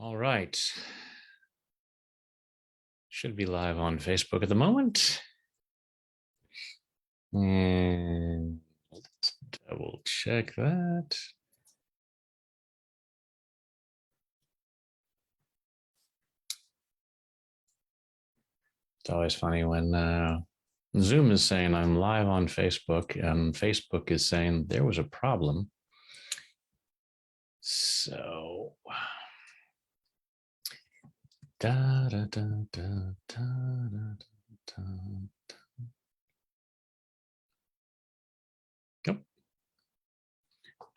All right. Should be live on Facebook at the moment. And let's double check that. It's always funny when Zoom is saying I'm live on Facebook and Facebook is saying there was a problem. So da, da, da, da, da, da, da, da. Yep.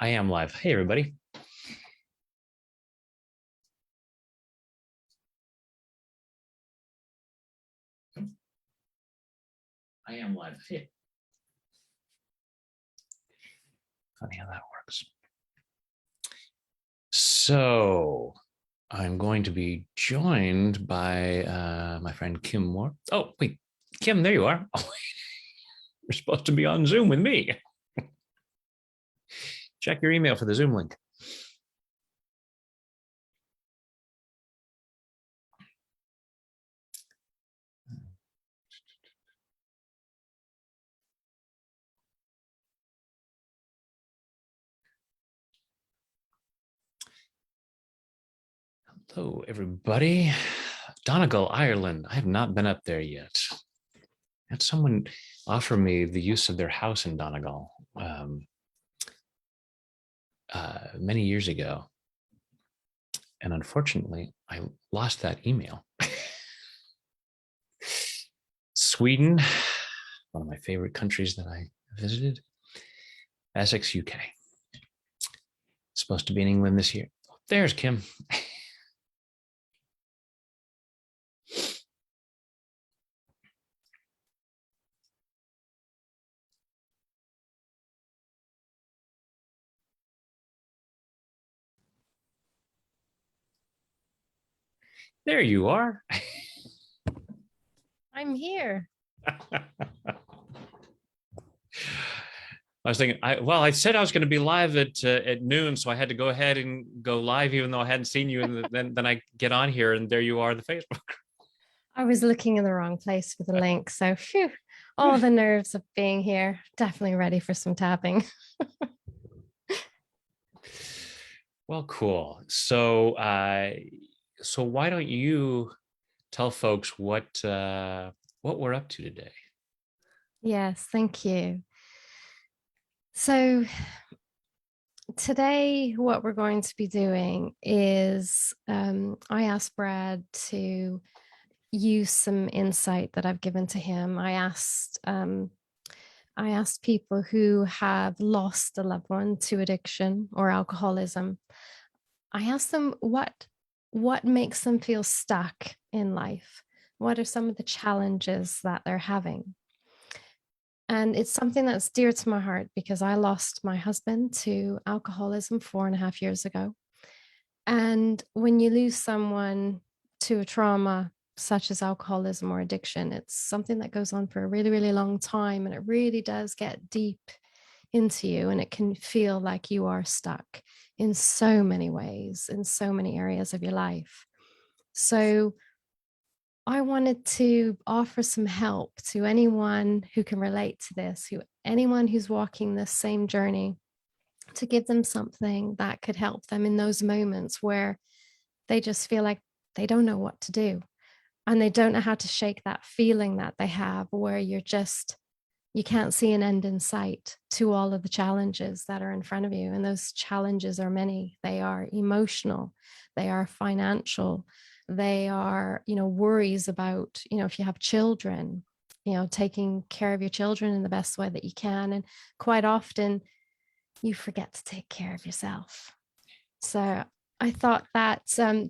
I am live. Hey, everybody. I am live. Hey. Funny how that works. So I'm going to be joined by my friend Kim Moore. Oh, wait, Kim, there you are. Oh, you're supposed to be on Zoom with me. Check your email for the Zoom link. Hello, everybody. Donegal, Ireland. I have not been up there yet. I had someone offer me the use of their house in Donegal many years ago. And unfortunately, I lost that email. Sweden, one of my favorite countries that I visited, Essex, UK. Supposed to be in England this year. There's Kim. There you are. I'm here. I was thinking, I said I was going to be live at noon, so I had to go ahead and go live, even though I hadn't seen you. And then I get on here, and there you are, the Facebook. I was looking in the wrong place for the link. So, phew, all the nerves of being here. Definitely ready for some tapping. Well, cool. So why don't you tell folks what we're up to today? Yes, thank you. So, today, what we're going to be doing is I asked Brad to use some insight that I've given to him. I asked people who have lost a loved one to addiction or alcoholism. I asked them what makes them feel stuck in life. What are some of the challenges that they're having? And it's something that's dear to my heart because I lost my husband to alcoholism 4.5 years ago. And when you lose someone to a trauma such as alcoholism or addiction, it's something that goes on for a really, really long time. And it really does get deep into you. And it can feel like you are stuck in so many ways, in so many areas of your life. So I wanted to offer some help to anyone who can relate to this, anyone who's walking this same journey, to give them something that could help them in those moments where they just feel like they don't know what to do and they don't know how to shake that feeling that they have where you can't see an end in sight to all of the challenges that are in front of you. And those challenges are many. They are emotional, they are financial, they are, worries about, if you have children, taking care of your children in the best way that you can. And quite often you forget to take care of yourself. So I thought that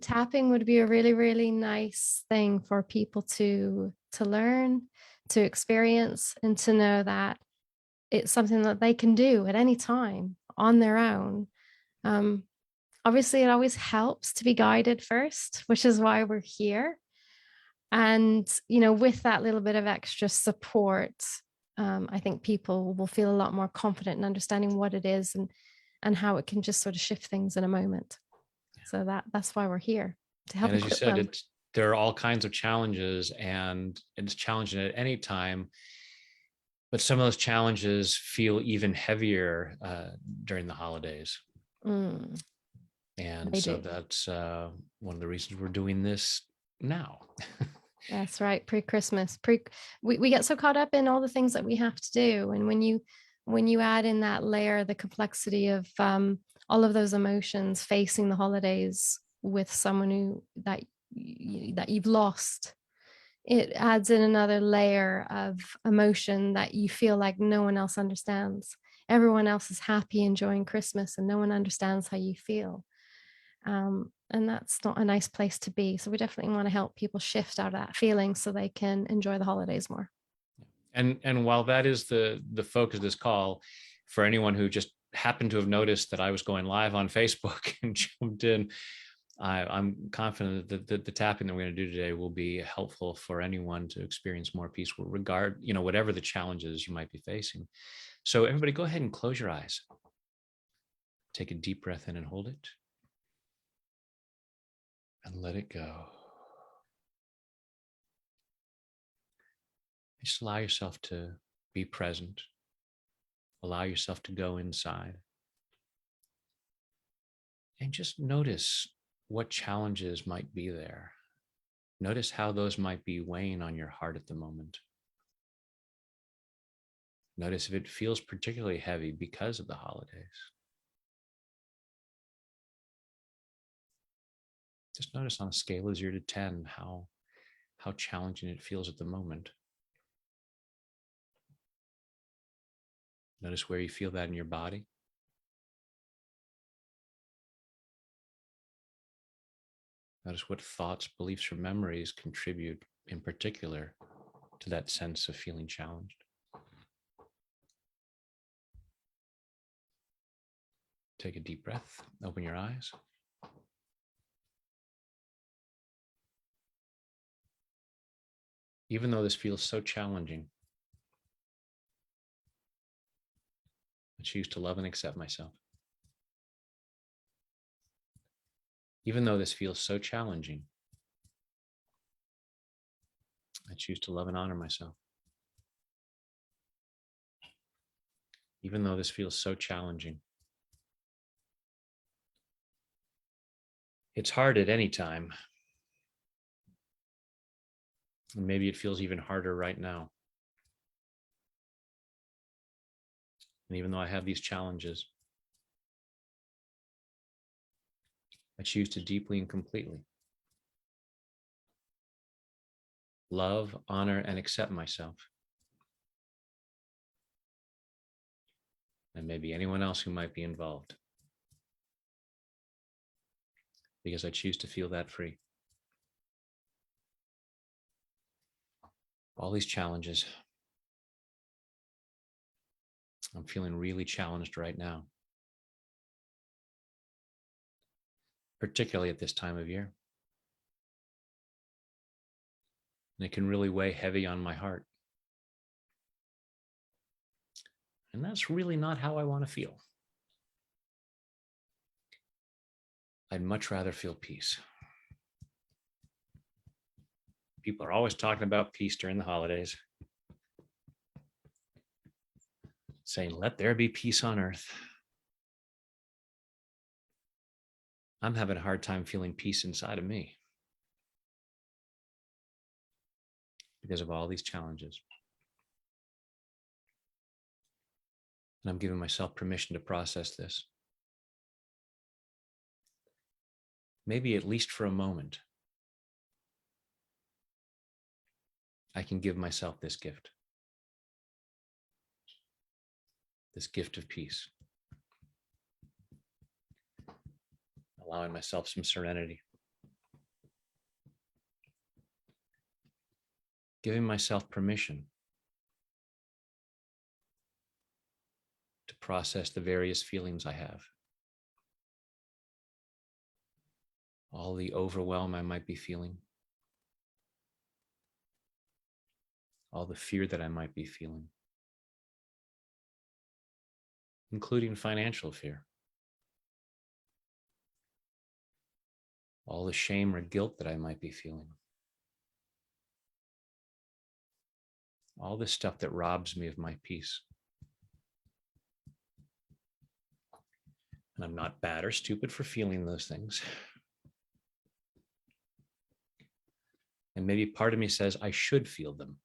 tapping would be a really, really nice thing for people to learn, to experience, and to know that it's something that they can do at any time on their own. Obviously, it always helps to be guided first, which is why we're here. And, with that little bit of extra support, I think people will feel a lot more confident in understanding what it is and how it can just sort of shift things in a moment. So that's why we're here. to help And as you equip said, them. there are all kinds of challenges, and it's challenging at any time. But some of those challenges feel even heavier during the holidays. Mm, And they so do. that's one of the reasons we're doing this now. That's right. Pre-Christmas. We get so caught up in all the things that we have to do. And when you add in that layer, the complexity of all of those emotions facing the holidays with someone that you've lost, it adds in another layer of emotion that you feel like no one else understands. Everyone else is happy enjoying Christmas and no one understands how you feel. And that's not a nice place to be. So we definitely want to help people shift out of that feeling so they can enjoy the holidays more. And while that is the focus of this call, for anyone who just happened to have noticed that I was going live on Facebook and jumped in, I'm confident that the tapping that we're going to do today will be helpful for anyone to experience more peace, regard, whatever the challenges you might be facing. So everybody, go ahead and close your eyes. Take a deep breath in and hold it. And let it go. Just allow yourself to be present. Allow yourself to go inside. And just notice what challenges might be there. Notice how those might be weighing on your heart at the moment. Notice if it feels particularly heavy because of the holidays. Just notice on a scale of 0 to 10 how challenging it feels at the moment. Notice where you feel that in your body. Notice what thoughts, beliefs, or memories contribute in particular to that sense of feeling challenged. Take a deep breath, open your eyes. Even though this feels so challenging, I choose to love and accept myself. Even though this feels so challenging, I choose to love and honor myself. Even though this feels so challenging, it's hard at any time. And maybe it feels even harder right now. And even though I have these challenges, I choose to deeply and completely love, honor, and accept myself. And maybe anyone else who might be involved. Because I choose to feel that free. All these challenges. I'm feeling really challenged right now. Particularly at this time of year. And it can really weigh heavy on my heart. And that's really not how I want to feel. I'd much rather feel peace. People are always talking about peace during the holidays, saying, let there be peace on earth. I'm having a hard time feeling peace inside of me because of all these challenges. And I'm giving myself permission to process this. Maybe at least for a moment, I can give myself this gift of peace, allowing myself some serenity, giving myself permission to process the various feelings I have, all the overwhelm I might be feeling, all the fear that I might be feeling, including financial fear, all the shame or guilt that I might be feeling, all this stuff that robs me of my peace. And I'm not bad or stupid for feeling those things. And maybe part of me says I should feel them.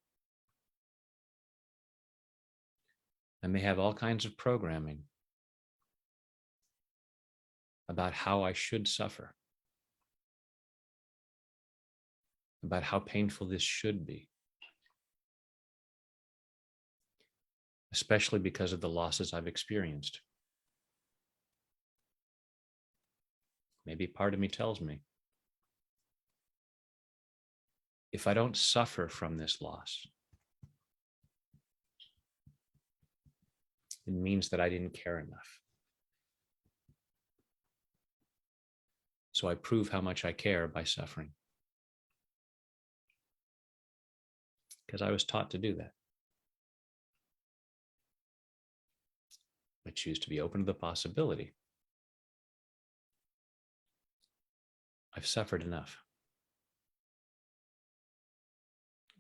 I may have all kinds of programming about how I should suffer, about how painful this should be, especially because of the losses I've experienced. Maybe part of me tells me, if I don't suffer from this loss, it means that I didn't care enough. So I prove how much I care by suffering. Because I was taught to do that. I choose to be open to the possibility. I've suffered enough.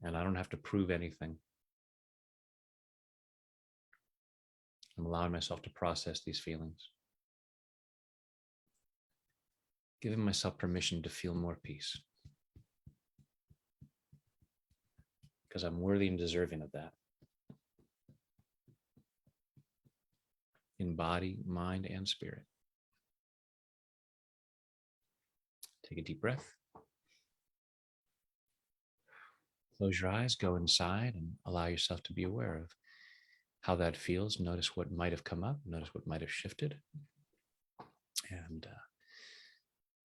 And I don't have to prove anything. I'm allowing myself to process these feelings, giving myself permission to feel more peace, because I'm worthy and deserving of that, in body, mind, and spirit. Take a deep breath. Close your eyes, go inside, and allow yourself to be aware of how that feels. Notice what might have come up, notice what might have shifted. And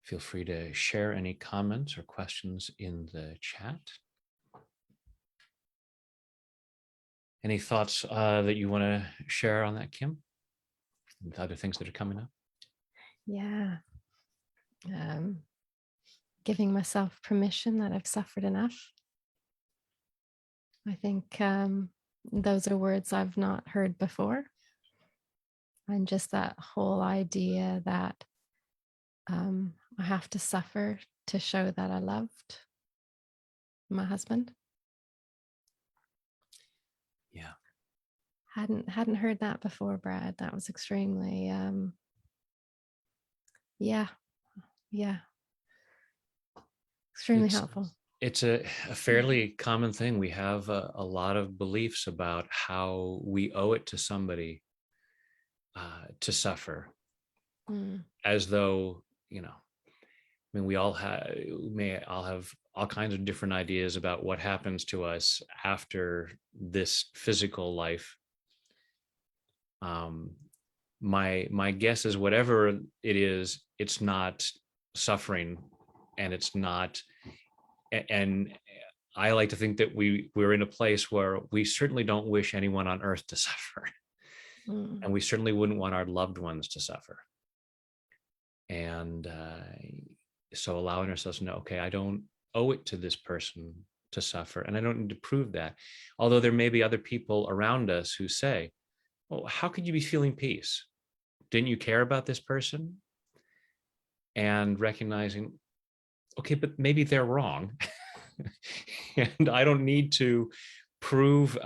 feel free to share any comments or questions in the chat. Any thoughts that you want to share on that, Kim? And other things that are coming up? Yeah. Giving myself permission that I've suffered enough. I think those are words I've not heard before. And just that whole idea that I have to suffer to show that I loved my husband. Yeah. Hadn't heard that before, Brad. That was extremely extremely helpful. It's a fairly common thing. We have a lot of beliefs about how we owe it to somebody to suffer, as though, I mean, we all may all have all kinds of different ideas about what happens to us after this physical life. My guess is whatever it is, it's not suffering, and it's not. And I like to think that we're in a place where we certainly don't wish anyone on earth to suffer. And we certainly wouldn't want our loved ones to suffer. And so allowing ourselves to know, okay, I don't owe it to this person to suffer, and I don't need to prove that. Although there may be other people around us who say, well, how could you be feeling peace? Didn't you care about this person? And recognizing, okay, but maybe they're wrong. And I don't need to prove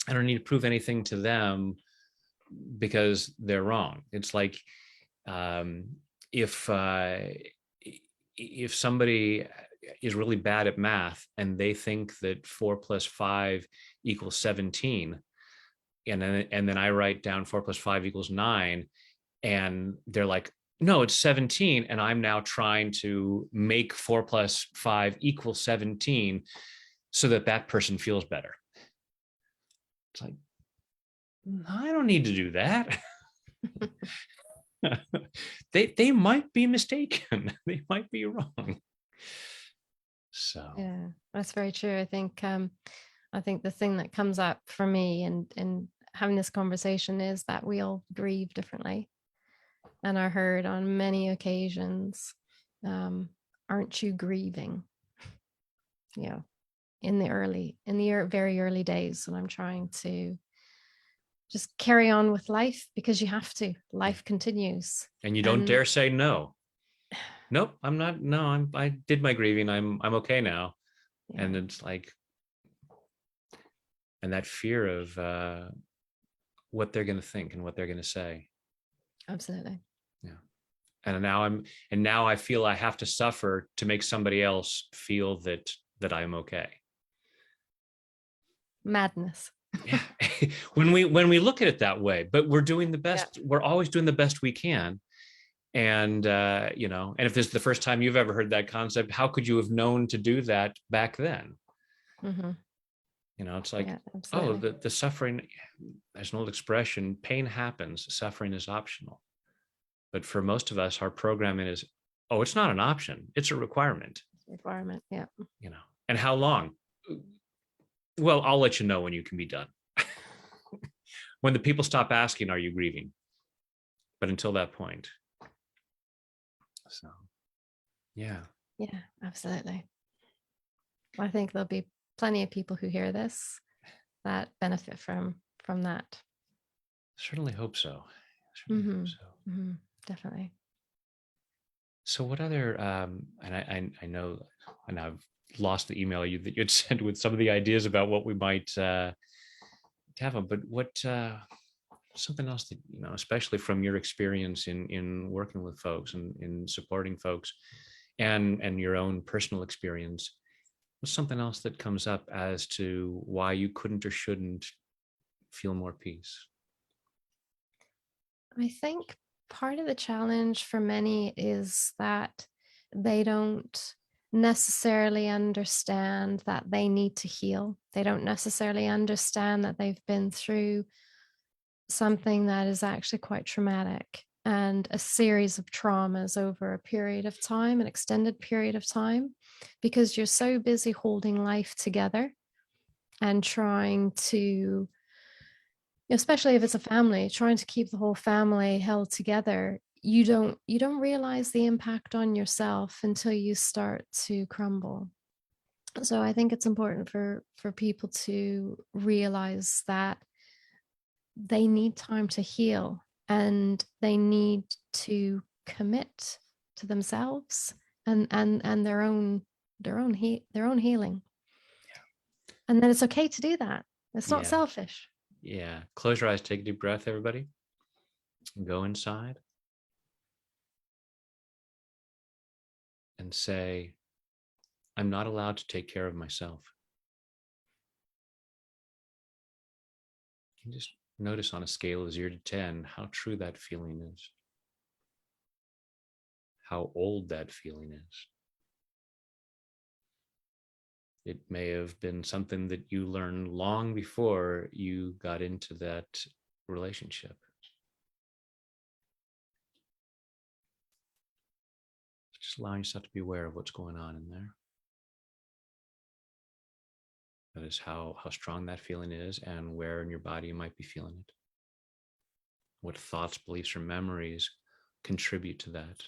anything to them because they're wrong. It's like if somebody is really bad at math and they think that 4 + 5 = 17, and then I write down 4 + 5 = 9, and they're like, no, it's 17. And I'm now trying to make 4 + 5 = 17 so that person feels better. It's like, I don't need to do that. They might be mistaken. They might be wrong. So yeah, that's very true. I think the thing that comes up for me in having this conversation is that we all grieve differently. And I heard on many occasions, aren't you grieving? Yeah. In the very early days when I'm trying to just carry on with life, because you have to. Life continues. And you don't dare say no. nope, I'm not. No, I did my grieving. I'm okay now. And Yeah, it's like, and that fear of what they're going to think and what they're going to say. absolutely. Yeah. And now I feel I have to suffer to make somebody else feel that I'm okay. Madness. Yeah. When we look at it that way, but we're doing the Yeah. best, we're always doing the best we can. And and if this is the first time you've ever heard that concept, how could you have known to do that back then? Hmm. It's like, Yeah, oh, absolutely. the suffering, there's an old expression, pain happens, suffering is optional. But for most of us, our programming is, oh, it's not an option, it's a requirement. Requirement. Yeah. And how long? Well, I'll let you know when you can be done. When the people stop asking, are you grieving? But until that point. So, yeah. Yeah, absolutely. I think there'll be plenty of people who hear this that benefit from that. Certainly hope so. Certainly hope Hmm. so. Hmm. Definitely. So what other and I know, and I've lost the email that you'd sent with some of the ideas about what we might have on, but what something else that, especially from your experience in working with folks and in supporting folks and your own personal experience, what's something else that comes up as to why you couldn't or shouldn't feel more peace? I think part of the challenge for many is that they don't necessarily understand that they need to heal. They don't necessarily understand that they've been through something that is actually quite traumatic and a series of traumas over a period of time, an extended period of time, because you're so busy holding life together and trying to, especially if it's a family, trying to keep the whole family held together. You don't realize the impact on yourself until you start to crumble. So I think it's important for people to realize that they need time to heal and they need to commit to themselves and their own healing, and then it's okay to do that. It's not Yeah. selfish. Yeah. Close your eyes, take a deep breath, everybody. Go inside and say, I'm not allowed to take care of myself. You can just notice on a scale of 0 to 10 how true that feeling is, how old that feeling is. It may have been something that you learned long before you got into that relationship. Just allowing yourself to be aware of what's going on in there. That is how strong that feeling is and where in your body you might be feeling it. What thoughts, beliefs, or memories contribute to that.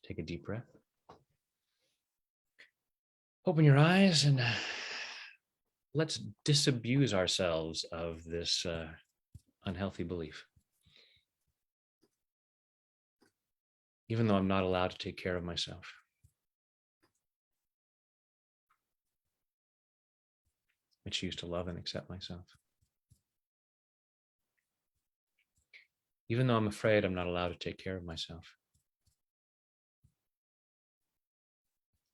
Take a deep breath. Open your eyes and let's disabuse ourselves of this unhealthy belief. Even though I'm not allowed to take care of myself, I choose to love and accept myself. Even though I'm afraid I'm not allowed to take care of myself,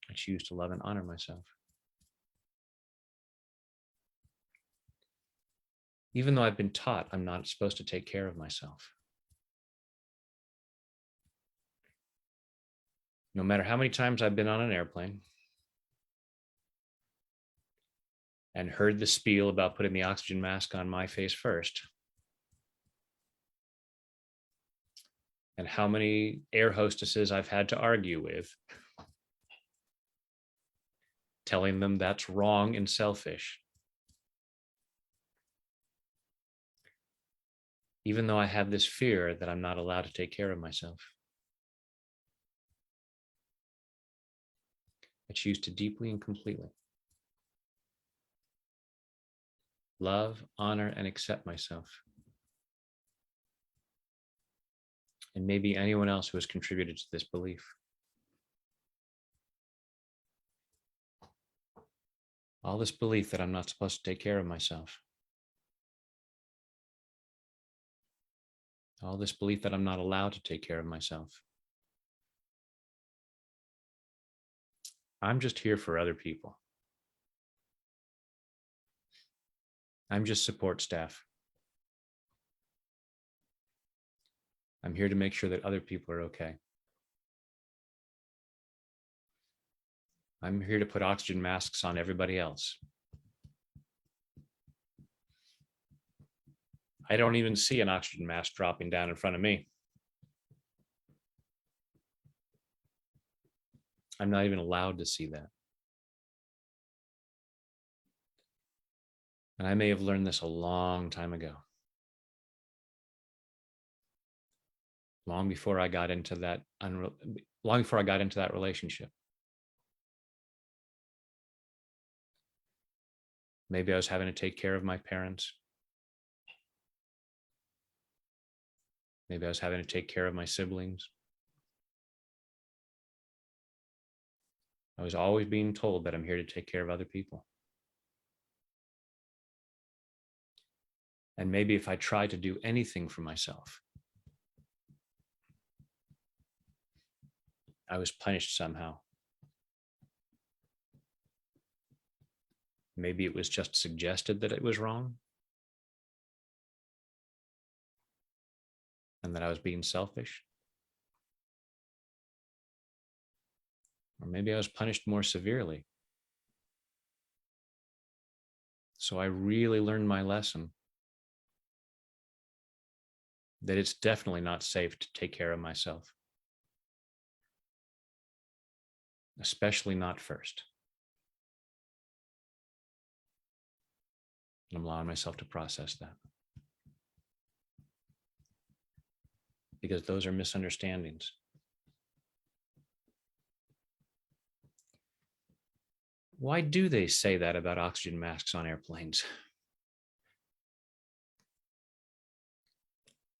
I choose to love and honor myself. Even though I've been taught I'm not supposed to take care of myself, no matter how many times I've been on an airplane and heard the spiel about putting the oxygen mask on my face first, and how many air hostesses I've had to argue with, telling them that's wrong and selfish. Even though I have this fear that I'm not allowed to take care of myself, I choose to deeply and completely love, honor, and accept myself. and maybe anyone else who has contributed to this belief. All this belief that I'm not supposed to take care of myself. All this belief that I'm not allowed to take care of myself. I'm just here for other people. I'm just support staff. I'm here to make sure that other people are okay. I'm here to put oxygen masks on everybody else. I don't even see an oxygen mask dropping down in front of me. I'm not even allowed to see that. And I may have learned this a long time ago. Long before I got into that relationship. Maybe I was having to take care of my parents. Maybe I was having to take care of my siblings. I was always being told that I'm here to take care of other people. And maybe if I tried to do anything for myself, I was punished somehow. Maybe it was just suggested that it was wrong and that I was being selfish. Or maybe I was punished more severely. So I really learned my lesson that it's definitely not safe to take care of myself, especially not first. And I'm allowing myself to process that. Because those are misunderstandings. Why do they say that about oxygen masks on airplanes?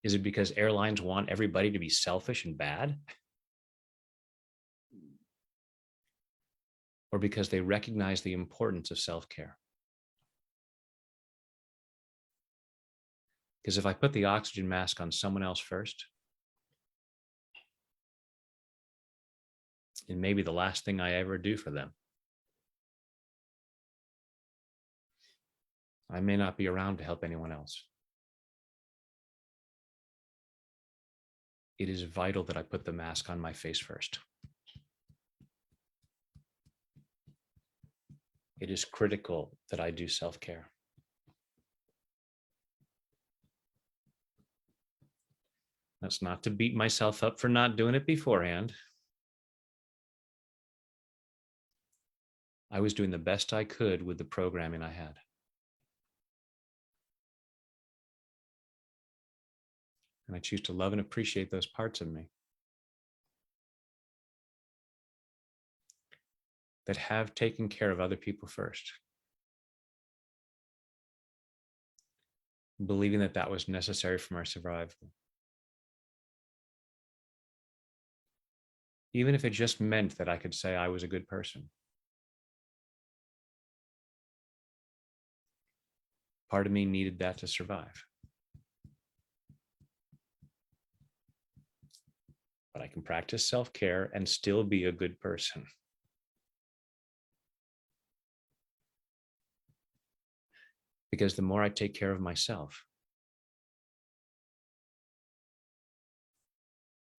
Is it because airlines want everybody to be selfish and bad? Or because they recognize the importance of self-care? Because if I put the oxygen mask on someone else first, it may be the last thing I ever do for them. I may not be around to help anyone else. It is vital that I put the mask on my face first. It is critical that I do self-care. That's not to beat myself up for not doing it beforehand. I was doing the best I could with the programming I had. And I choose to love and appreciate those parts of me that have taken care of other people first, believing that that was necessary for my survival. Even if it just meant that I could say I was a good person. Part of me needed that to survive. But I can practice self-care and still be a good person. Because the more I take care of myself,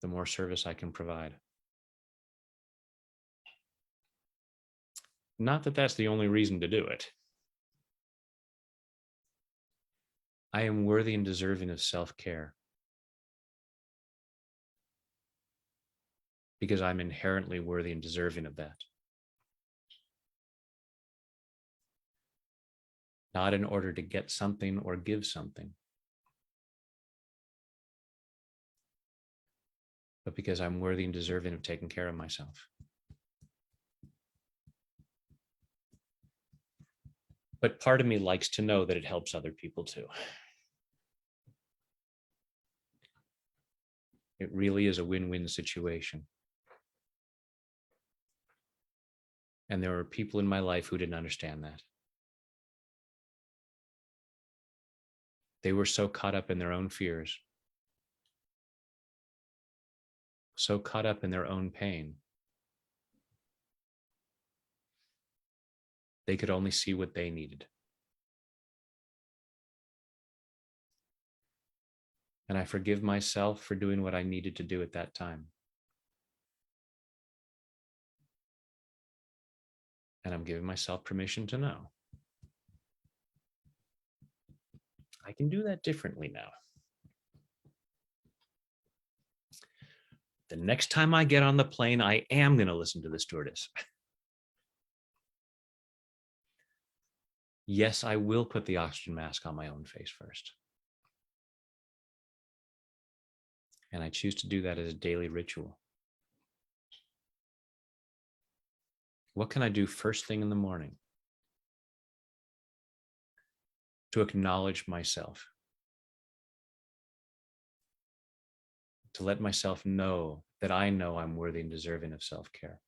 the more service I can provide. Not that that's the only reason to do it. I am worthy and deserving of self-care because I'm inherently worthy and deserving of that. Not in order to get something or give something, but because I'm worthy and deserving of taking care of myself. But part of me likes to know that it helps other people too. It really is a win-win situation. And there were people in my life who didn't understand that. They were so caught up in their own fears, so caught up in their own pain. They could only see what they needed. And I forgive myself for doing what I needed to do at that time. And I'm giving myself permission to know I can do that differently now. The next time I get on the plane, I am going to listen to the stewardess. Yes, I will put the oxygen mask on my own face first. And I choose to do that as a daily ritual. What can I do first thing in the morning to acknowledge myself? To let myself know that I know I'm worthy and deserving of self-care.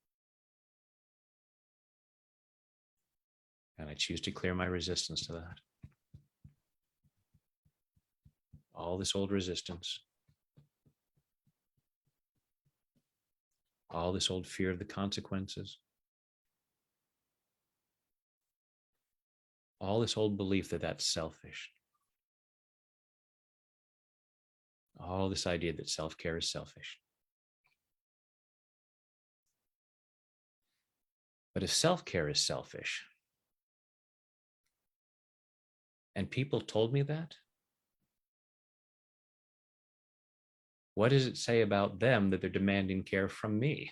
And I choose to clear my resistance to that. All this old resistance, all this old fear of the consequences, all this old belief that that's selfish, all this idea that self-care is selfish. But if self-care is selfish, and people told me that, what does it say about them that they're demanding care from me?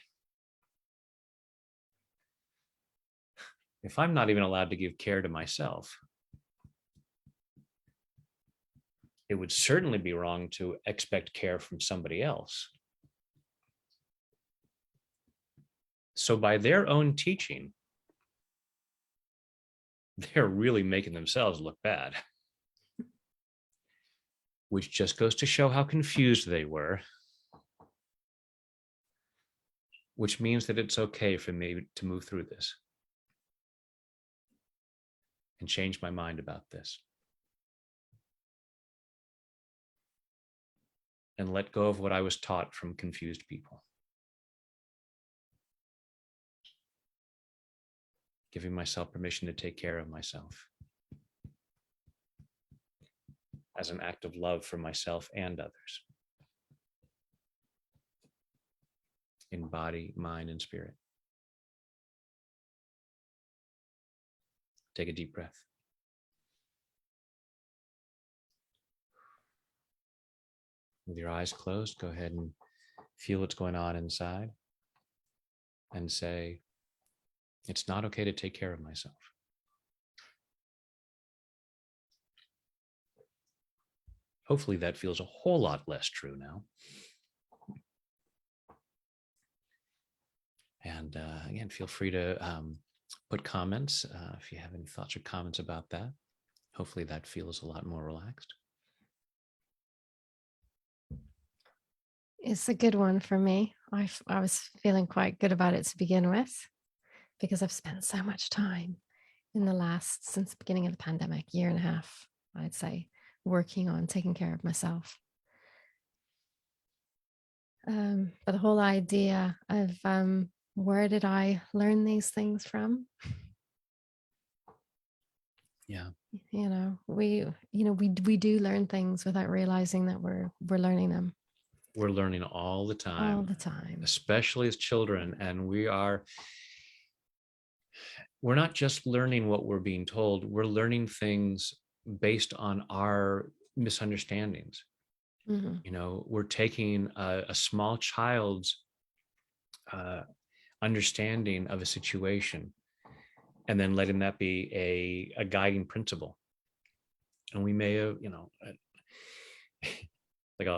If I'm not even allowed to give care to myself, it would certainly be wrong to expect care from somebody else. So by their own teaching, they're really making themselves look bad, which just goes to show how confused they were, which means that it's okay for me to move through this and change my mind about this and let go of what I was taught from confused people. Giving myself permission to take care of myself as an act of love for myself and others in body, mind, and spirit. Take a deep breath. With your eyes closed, go ahead and feel what's going on inside and say, it's not okay to take care of myself. Hopefully that feels a whole lot less true now. And again, feel free to put comments if you have any thoughts or comments about that. Hopefully that feels a lot more relaxed. It's a good one for me. I was feeling quite good about it to begin with, because I've spent so much time in the last, since the beginning of the pandemic, year and a half, I'd say, working on taking care of myself. But the whole idea of where did I learn these things from? Yeah. We do learn things without realizing that we're learning them. We're learning all the time. All the time. Especially as children. And we're not just learning what we're being told, we're learning things based on our misunderstandings. Mm-hmm. We're taking a small child's understanding of a situation and then letting that be a guiding principle. And we may have, like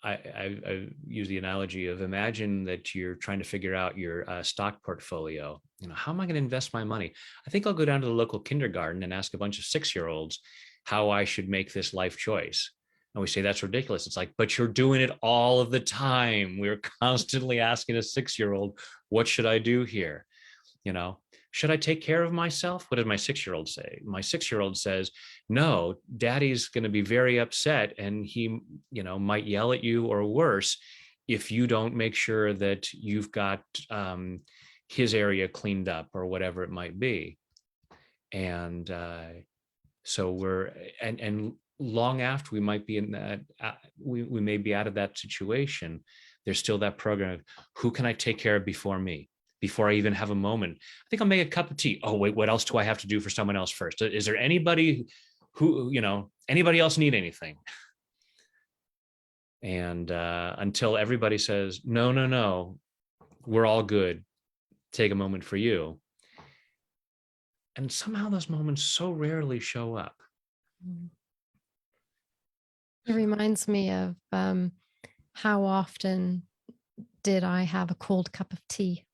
I use the analogy of, imagine that you're trying to figure out your stock portfolio. How am I going to invest my money? I think I'll go down to the local kindergarten and ask a bunch of 6-year-olds how I should make this life choice. And we say, that's ridiculous. It's like, but you're doing it all of the time. We're constantly asking a 6-year-old, what should I do here? You know, should I take care of myself? What did my 6-year-old say? My 6-year-old says, no, daddy's going to be very upset, and he, might yell at you, or worse, if you don't make sure that you've got his area cleaned up, or whatever it might be. And so we're, and long after we might be in that, we may be out of that situation, there's still that program of, who can I take care of before me? Before I even have a moment, I think I'll make a cup of tea. Oh, wait, what else do I have to do for someone else first? Is there anybody who, anybody else need anything? And until everybody says, no, no, no, we're all good, take a moment for you. And somehow those moments so rarely show up. It reminds me of how often did I have a cold cup of tea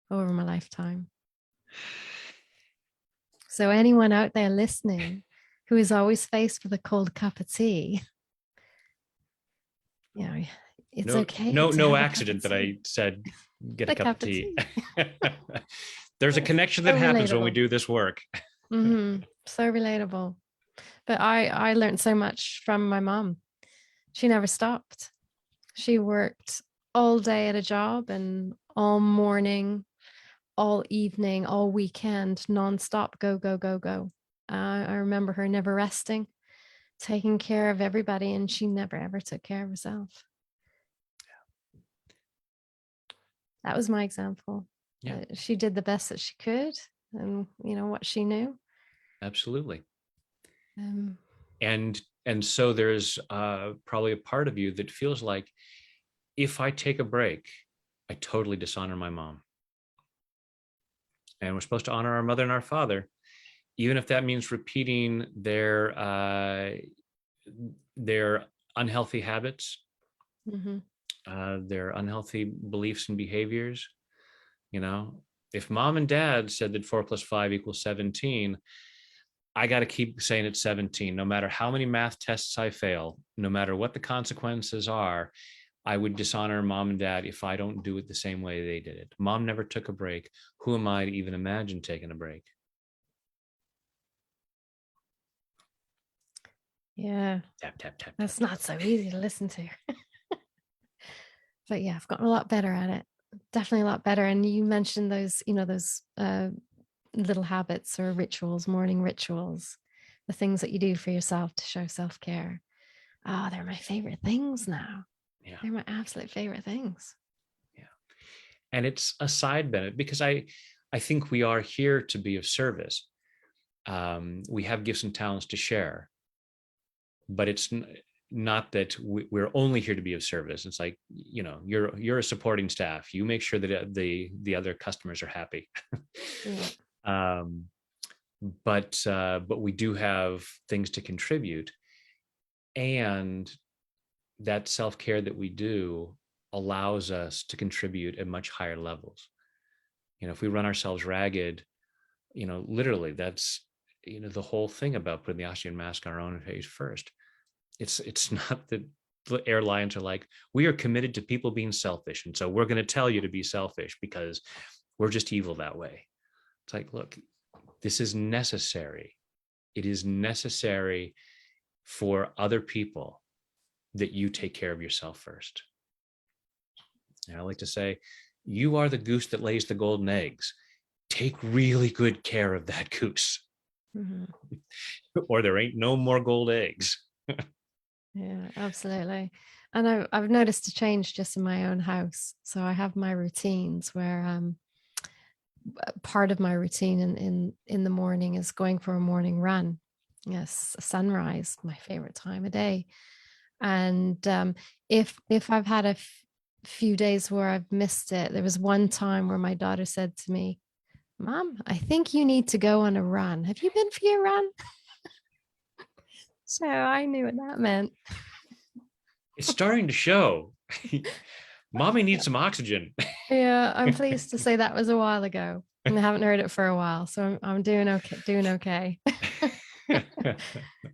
over my lifetime. So anyone out there listening who is always faced with a cold cup of tea, it's okay. No accident that I said, get a cup of tea. There's a connection that happens when we do this work. Mm-hmm. So relatable. But I learned so much from my mom. She never stopped. She worked all day at a job, and all morning, all evening, all weekend, nonstop, go, go, go, go. I remember her never resting, taking care of everybody, and she never, ever took care of herself. That was my example. Yeah. She did the best that she could, and what she knew. Absolutely. And so there's probably a part of you that feels like, if I take a break, I totally dishonor my mom. And we're supposed to honor our mother and our father, even if that means repeating their unhealthy habits, their unhealthy beliefs and behaviors. If mom and dad said that 4 + 5 = 17, I got to keep saying it's 17, no matter how many math tests I fail, no matter what the consequences are. I would dishonor mom and dad if I don't do it the same way they did it. Mom never took a break. Who am I to even imagine taking a break? Yeah. Tap, tap, tap. That's not so easy to listen to. But yeah, I've gotten a lot better at it. Definitely a lot better. And you mentioned those, those little habits or rituals, morning rituals, the things that you do for yourself to show self-care. Oh, they're my favorite things now. Yeah. They're my absolute favorite things. Yeah. And it's a side benefit, because I think we are here to be of service. We have gifts and talents to share, but it's not that we're only here to be of service. It's like, you're a supporting staff. You make sure that the other customers are happy. Yeah. But we do have things to contribute, and that self-care that we do allows us to contribute at much higher levels. If we run ourselves ragged, literally, that's the whole thing about putting the oxygen mask on our own face first. It's not that the airlines are like, we are committed to people being selfish, and so we're going to tell you to be selfish because we're just evil that way. It's like, look, this is necessary. It is necessary for other people that you take care of yourself first. And I like to say, you are the goose that lays the golden eggs. Take really good care of that goose. Or there ain't no more gold eggs. Yeah, absolutely. And I've noticed a change just in my own house. So I have my routines where part of my routine in the morning is going for a morning run. Yes, sunrise, my favorite time of day. And if I've had a few days where I've missed it, there was one time where my daughter said to me, "Mom, I think you need to go on a run. Have you been for your run?" So I knew what that meant. It's starting to show. Mommy needs some oxygen. Yeah, I'm pleased to say that was a while ago, and I haven't heard it for a while, so I'm doing okay.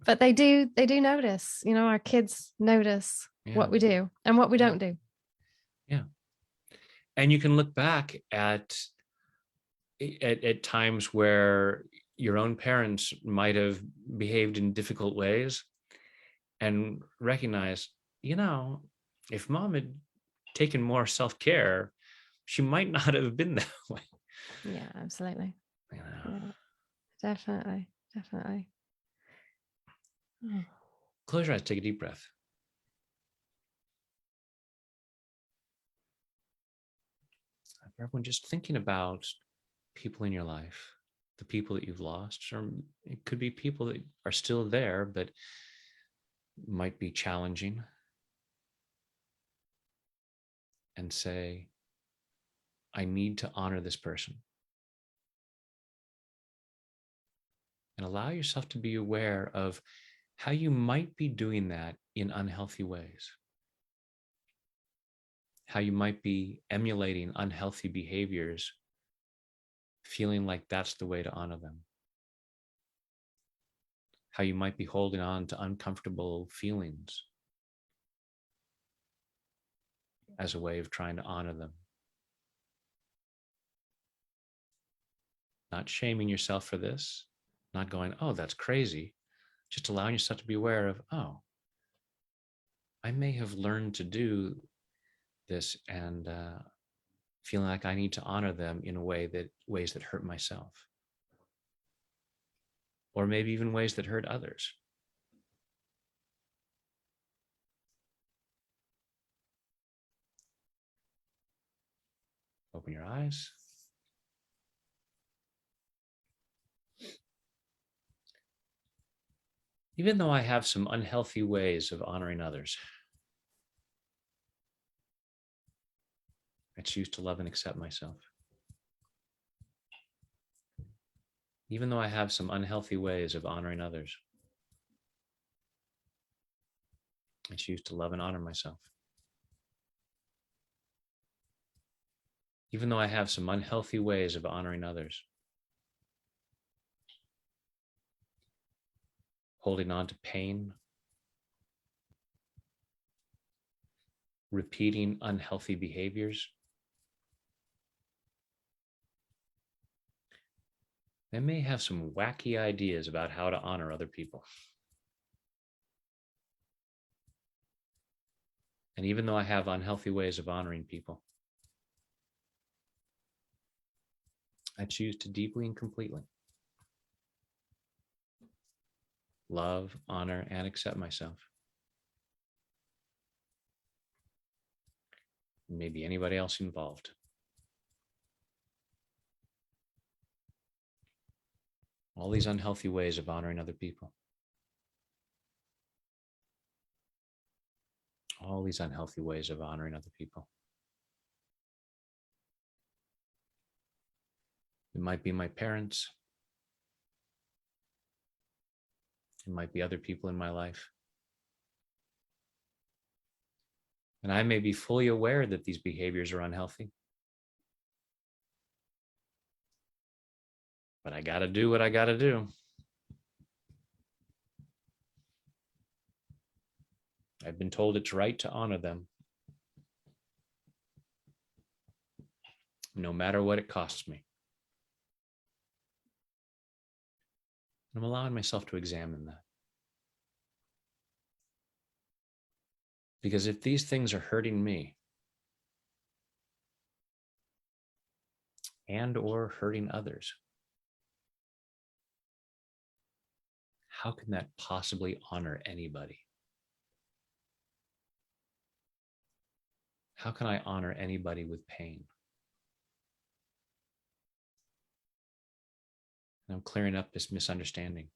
But they do notice, our kids notice Yeah. what we do and what we don't do. Yeah. And you can look back at times where your own parents might have behaved in difficult ways and recognize, if mom had taken more self-care, she might not have been that way. Yeah, absolutely. You know? Yeah, definitely. Definitely. Oh. Close your eyes, take a deep breath. For everyone, just thinking about people in your life, the people that you've lost, or it could be people that are still there, but might be challenging, and say, I need to honor this person. And allow yourself to be aware of how you might be doing that in unhealthy ways, how you might be emulating unhealthy behaviors, feeling like that's the way to honor them, how you might be holding on to uncomfortable feelings as a way of trying to honor them. Not shaming yourself for this, not going, oh, that's crazy. Just allowing yourself to be aware of, oh, I may have learned to do this, and feeling like I need to honor them in ways that hurt myself, or maybe even ways that hurt others. Open your eyes. Even though I have some unhealthy ways of honoring others, I choose to love and accept myself. Even though I have some unhealthy ways of honoring others, I choose to love and honor myself. Even though I have some unhealthy ways of honoring others, holding on to pain, repeating unhealthy behaviors, I may have some wacky ideas about how to honor other people. And even though I have unhealthy ways of honoring people, I choose to deeply and completely love, honor, and accept myself. And maybe anybody else involved. All these unhealthy ways of honoring other people. All these unhealthy ways of honoring other people. It might be my parents. It might be other people in my life. And I may be fully aware that these behaviors are unhealthy. But I got to do what I got to do. I've been told it's right to honor them, no matter what it costs me. And I'm allowing myself to examine that. Because if these things are hurting me and or hurting others, how can that possibly honor anybody? How can I honor anybody with pain? And I'm clearing up this misunderstanding.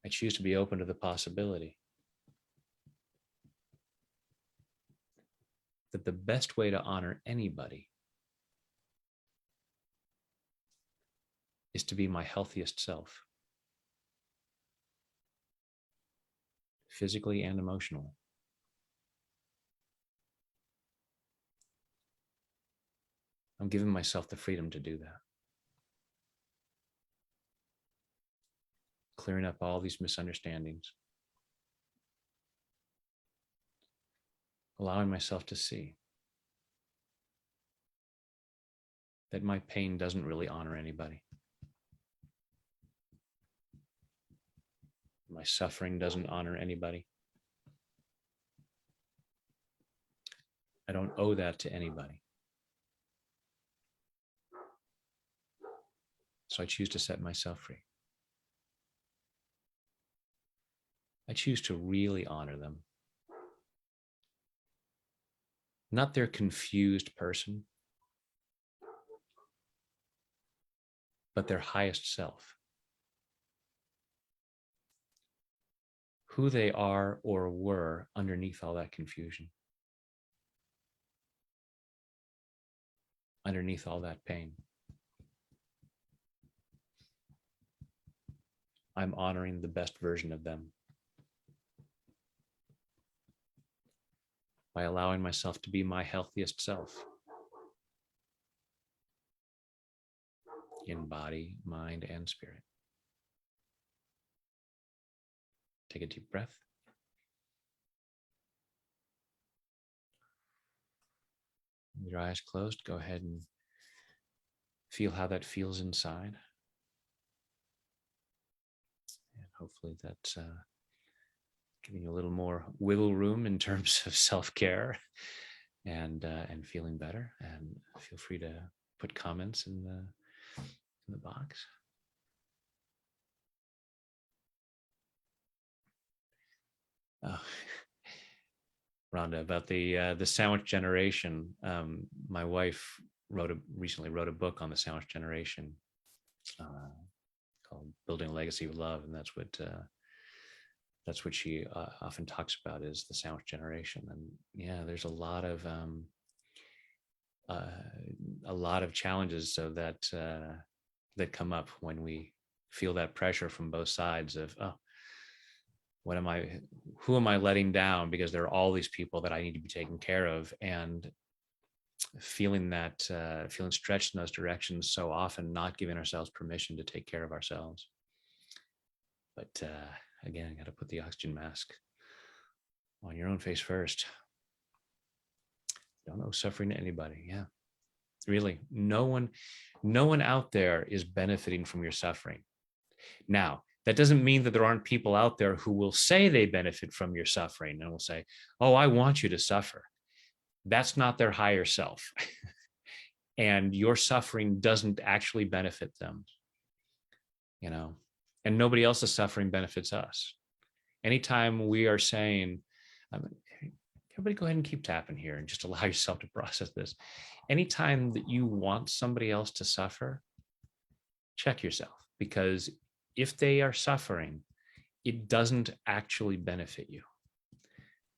I choose to be open to the possibility that the best way to honor anybody is to be my healthiest self, physically and emotionally. I'm giving myself the freedom to do that. clearing up all these misunderstandings, allowing myself to see that my pain doesn't really honor anybody. My suffering doesn't honor anybody. I don't owe that to anybody. So I choose to set myself free. I choose to really honor them. Not their confused person, but their highest self. Who they are or were underneath all that confusion, underneath all that pain. I'm honoring the best version of them by allowing myself to be my healthiest self in body, mind, and spirit. Take a deep breath. With your eyes closed, go ahead and feel how that feels inside. And hopefully that's giving you a little more wiggle room in terms of self-care and feeling better. And feel free to put comments in the box. Oh, Rhonda, about the sandwich generation. My wife recently wrote a book on the sandwich generation called "Building a Legacy of Love," and that's what she often talks about, is the sandwich generation. And yeah, there's a lot of challenges so that come up when we feel that pressure from both sides of, oh, who am I letting down because there are all these people that I need to be taking care of, and feeling stretched in those directions so often, not giving ourselves permission to take care of ourselves. But again, I got to put the oxygen mask on your own face first. Don't owe suffering to anybody. Yeah, really, no one out there is benefiting from your suffering. Now, that doesn't mean that there aren't people out there who will say they benefit from your suffering and will say, oh, I want you to suffer. That's not their higher self. And your suffering doesn't actually benefit them, and nobody else's suffering benefits us. Anytime we are saying, everybody go ahead and keep tapping here and just allow yourself to process this. Anytime that you want somebody else to suffer, check yourself, because if they are suffering, it doesn't actually benefit you.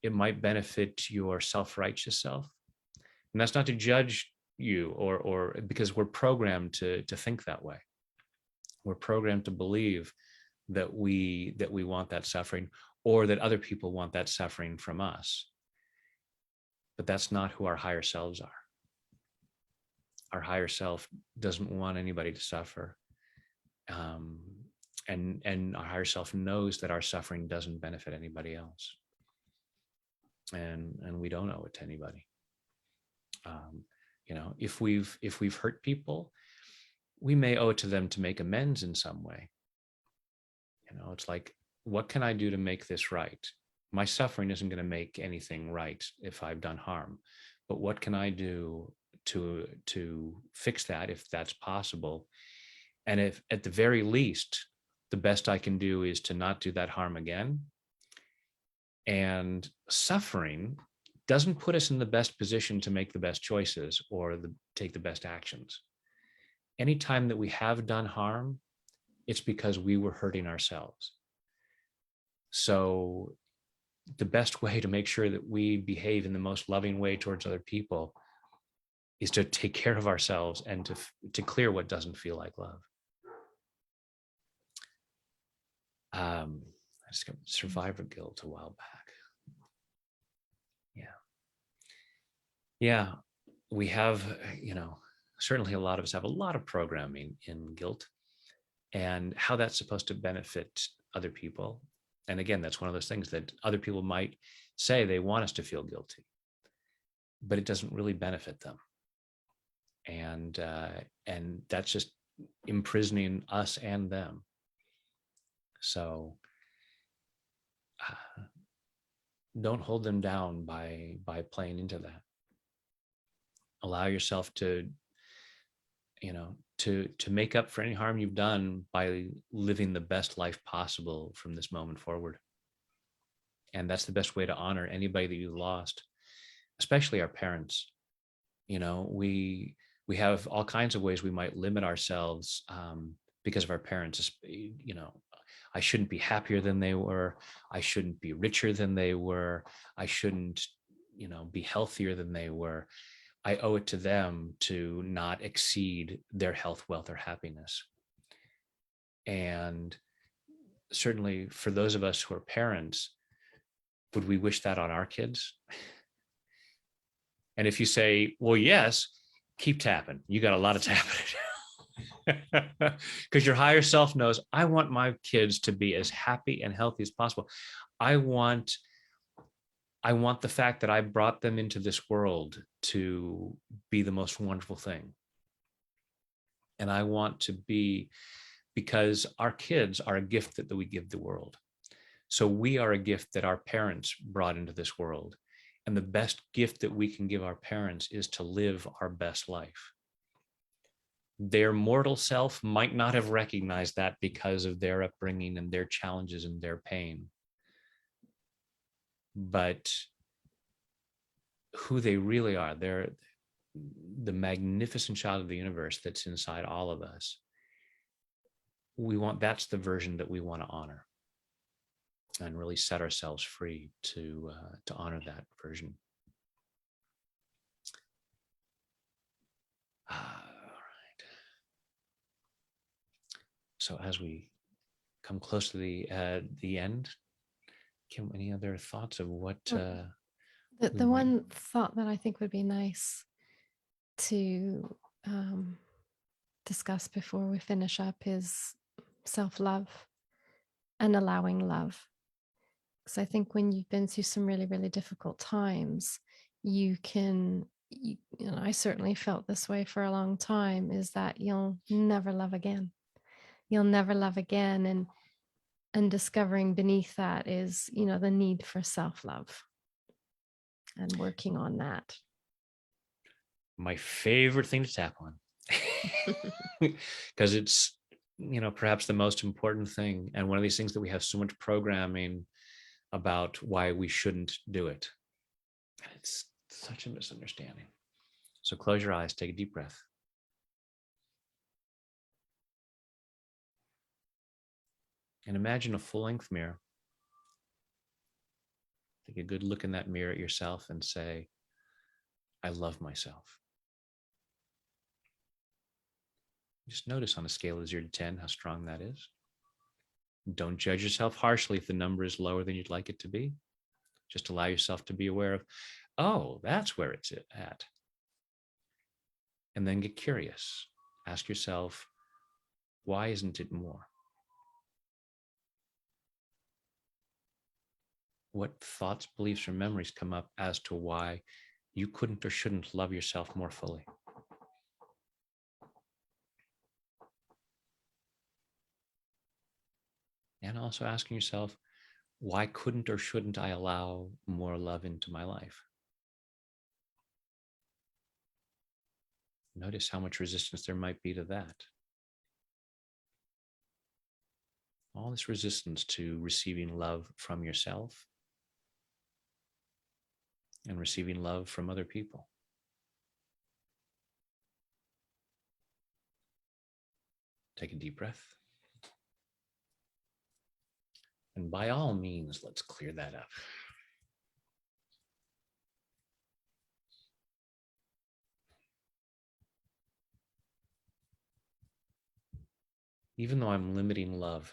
It might benefit your self-righteous self. And that's not to judge you or because we're programmed to think that way. We're programmed to believe that we want that suffering, or that other people want that suffering from us. But that's not who our higher selves are. Our higher self doesn't want anybody to suffer. And our higher self knows that our suffering doesn't benefit anybody else. And we don't owe it to anybody. If we've hurt people, we may owe it to them to make amends in some way. It's like, what can I do to make this right? My suffering isn't going to make anything right if I've done harm, but what can I do to fix that, if that's possible? And if at the very least, the best I can do is to not do that harm again. And suffering doesn't put us in the best position to make the best choices or take the best actions. Anytime that we have done harm, it's because we were hurting ourselves. So the best way to make sure that we behave in the most loving way towards other people is to take care of ourselves and to clear what doesn't feel like love. I just got survivor guilt a while back. Yeah, we have, certainly a lot of us have a lot of programming in guilt. and how that's supposed to benefit other people. And again, that's one of those things that other people might say they want us to feel guilty, but it doesn't really benefit them. And that's just imprisoning us and them. So don't hold them down by playing into that. Allow yourself to, to make up for any harm you've done by living the best life possible from this moment forward. And that's the best way to honor anybody that you lost, especially our parents. We have all kinds of ways we might limit ourselves because of our parents. I shouldn't be happier than they were. I shouldn't be richer than they were. I shouldn't, be healthier than they were. I owe it to them to not exceed their health, wealth, or happiness. And certainly for those of us who are parents, would we wish that on our kids? And if you say, well, yes, keep tapping. You got a lot of tapping. Because your higher self knows, I want my kids to be as happy and healthy as possible. I want the fact that I brought them into this world to be the most wonderful thing. And I want to be, because our kids are a gift that we give the world. So we are a gift that our parents brought into this world. And the best gift that we can give our parents is to live our best life. Their mortal self might not have recognized that because of their upbringing and their challenges and their pain. But who they really are, they're the magnificent child of the universe that's inside all of us. That's the version that we want to honor and really set ourselves free to honor that version. All right. So as we come close to the end, Kim, any other thoughts of what? The one thought that I think would be nice to discuss before we finish up is self-love and allowing love. Because I think when you've been through some really, really difficult times, I certainly felt this way for a long time, is that you'll never love again. You'll never love again. And discovering beneath that is, the need for self-love and working on that. My favorite thing to tap on, because it's, perhaps the most important thing. And one of these things that we have so much programming about why we shouldn't do it. And it's such a misunderstanding. So close your eyes, take a deep breath. And imagine a full-length mirror. Take a good look in that mirror at yourself and say, I love myself. Just notice on a scale of 0 to 10 how strong that is. Don't judge yourself harshly if the number is lower than you'd like it to be. Just allow yourself to be aware of, oh, that's where it's at. And then get curious. Ask yourself, why isn't it more? What thoughts, beliefs, or memories come up as to why you couldn't or shouldn't love yourself more fully? And also asking yourself, why couldn't or shouldn't I allow more love into my life? Notice how much resistance there might be to that. All this resistance to receiving love from yourself and receiving love from other people. Take a deep breath. And by all means, let's clear that up. Even though I'm limiting love,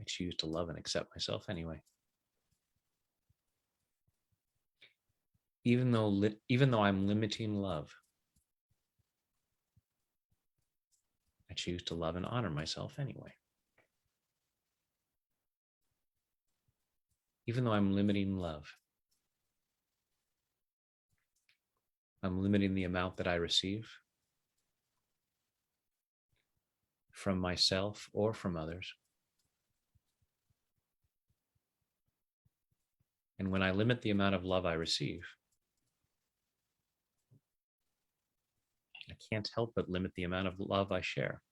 I choose to love and accept myself anyway. Even though I'm limiting love, I choose to love and honor myself anyway. Even though I'm limiting love, I'm limiting the amount that I receive from myself or from others. And when I limit the amount of love I receive, I can't help but limit the amount of love I share.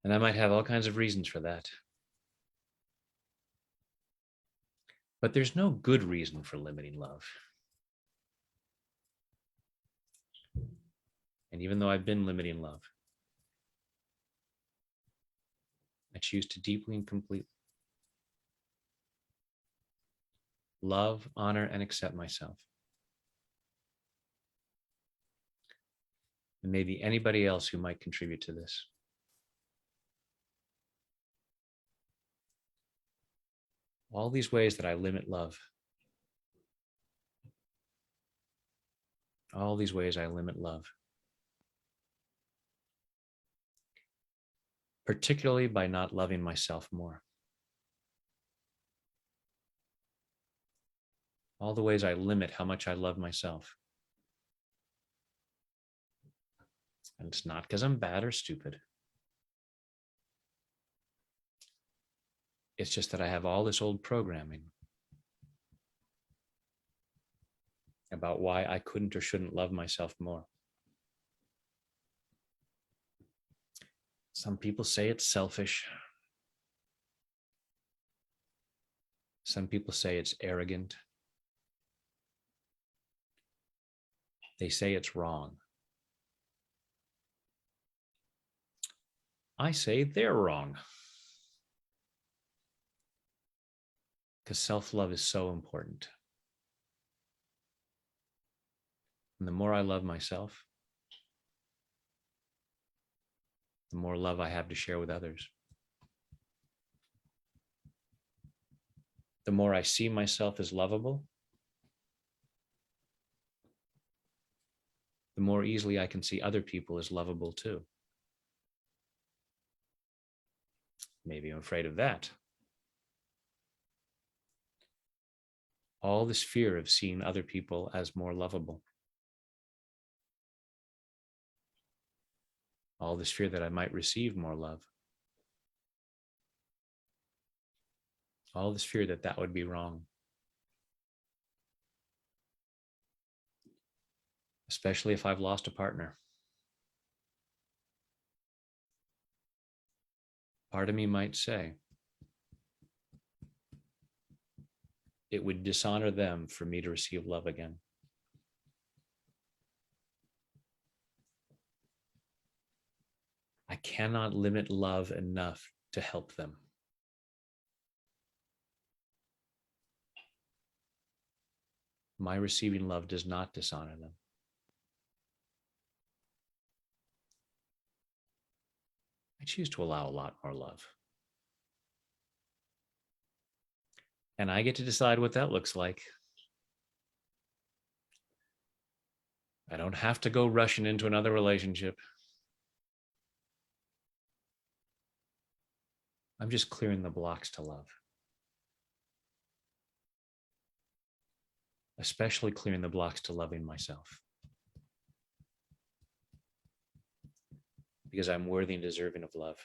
And I might have all kinds of reasons for that. But there's no good reason for limiting love. And even though I've been limiting love, I choose to deeply and completely love, honor, and accept myself. And maybe anybody else who might contribute to this. All these ways that I limit love. All these ways I limit love. Particularly by not loving myself more. All the ways I limit how much I love myself. And it's not because I'm bad or stupid. It's just that I have all this old programming about why I couldn't or shouldn't love myself more. Some people say it's selfish. Some people say it's arrogant. They say it's wrong. I say they're wrong. Because self-love is so important. And the more I love myself, the more love I have to share with others. The more I see myself as lovable, the more easily I can see other people as lovable too. Maybe I'm afraid of that. All this fear of seeing other people as more lovable. All this fear that I might receive more love. All this fear that that would be wrong. Especially if I've lost a partner. Part of me might say, it would dishonor them for me to receive love again. I cannot limit love enough to help them. My receiving love does not dishonor them. I choose to allow a lot more love. And I get to decide what that looks like. I don't have to go rushing into another relationship. I'm just clearing the blocks to love. Especially clearing the blocks to loving myself. Because I'm worthy and deserving of love.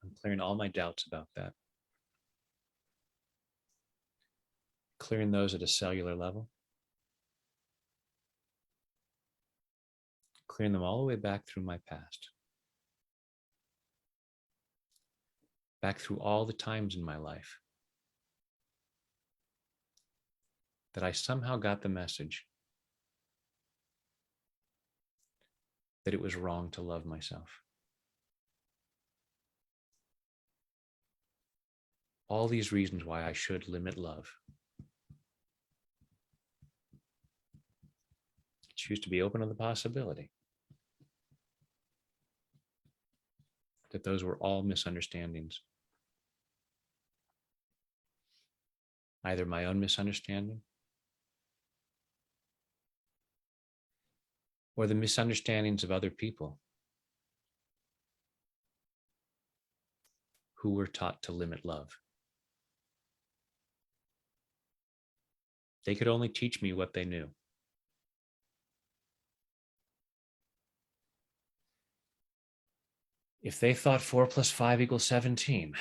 I'm clearing all my doubts about that. Clearing those at a cellular level. Clearing them all the way back through my past. Back through all the times in my life that I somehow got the message that it was wrong to love myself. All these reasons why I should limit love. Choose to be open to the possibility that those were all misunderstandings. Either my own misunderstanding or the misunderstandings of other people who were taught to limit love. They could only teach me what they knew. If they thought 4 + 5 = 17,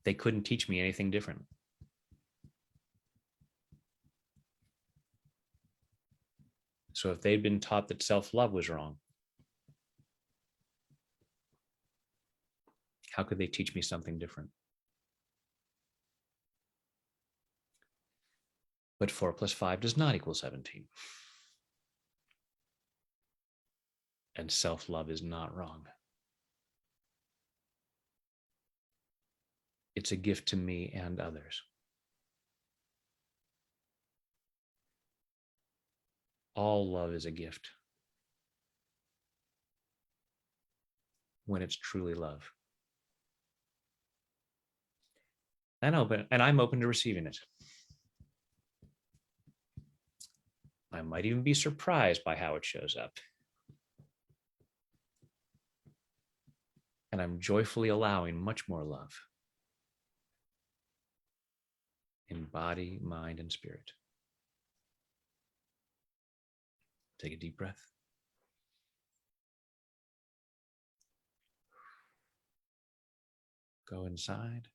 they couldn't teach me anything different. So if they'd been taught that self-love was wrong, how could they teach me something different? But 4 + 5 does not equal 17. And self-love is not wrong. It's a gift to me and others. All love is a gift when it's truly love. And I'm open to receiving it. I might even be surprised by how it shows up. And I'm joyfully allowing much more love in body, mind, and spirit. Take a deep breath. Go inside.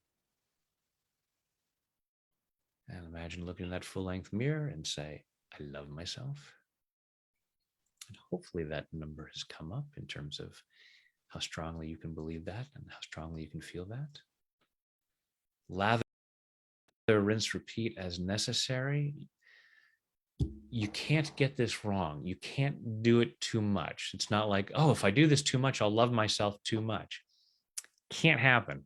And imagine looking in that full-length mirror and say, I love myself. And hopefully that number has come up in terms of how strongly you can believe that and how strongly you can feel that. Lather, rinse, repeat as necessary. You can't get this wrong. You can't do it too much. It's not like, oh, if I do this too much, I'll love myself too much. Can't happen.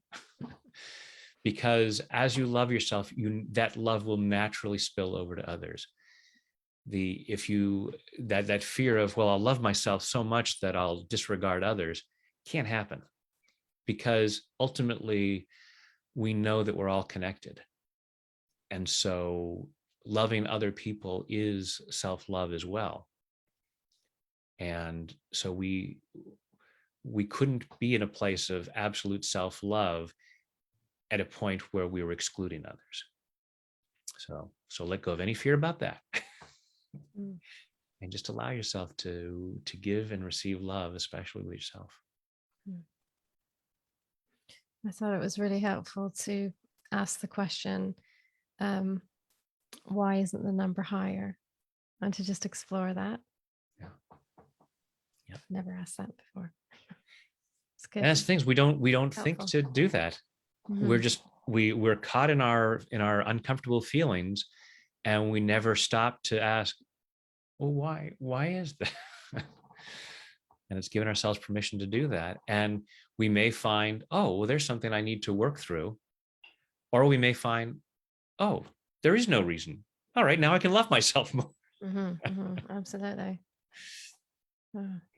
Because as you love yourself, that love will naturally spill over to others. That fear of, well, I'll love myself so much that I'll disregard others, can't happen, because ultimately we know that we're all connected. And so loving other people is self-love as well. And so we couldn't be in a place of absolute self-love at a point where we were excluding others. So let go of any fear about that. And just allow yourself to give and receive love, especially with yourself. I thought it was really helpful to ask the question, why isn't the number higher? And to just explore that. Yeah. Yep. Never asked that before. It's good. And that's the things we don't think to do that. We're caught in our uncomfortable feelings, and we never stop to ask, well, why is that? And it's giving ourselves permission to do that. And we may find, oh, well, there's something I need to work through. Or we may find, oh, there is no reason. All right, now I can love myself more. Absolutely.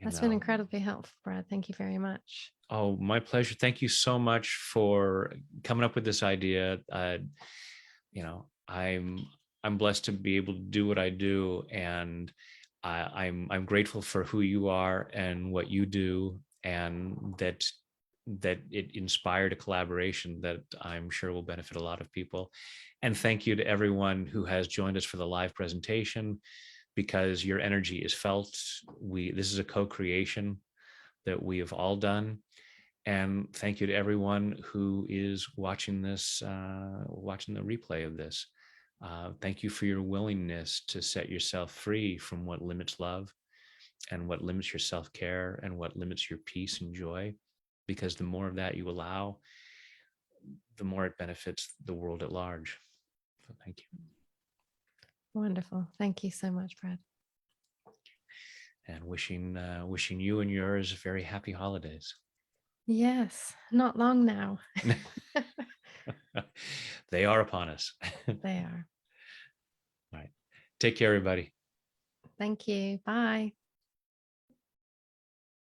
That's been incredibly helpful, Brad. Thank you very much. Oh, my pleasure. Thank you so much for coming up with this idea. I'm blessed to be able to do what I do, and I'm grateful for who you are and what you do, and that it inspired a collaboration that I'm sure will benefit a lot of people. And thank you to everyone who has joined us for the live presentation, because your energy is felt. This is a co-creation that we have all done. And thank you to everyone who is watching this, watching the replay of this. Thank you for your willingness to set yourself free from what limits love and what limits your self-care and what limits your peace and joy, because the more of that you allow, the more it benefits the world at large. So thank you. Wonderful. Thank you so much, Brad. And wishing you and yours very happy holidays. Yes, not long now. They are upon us. They are. All right. Take care, everybody. Thank you. Bye.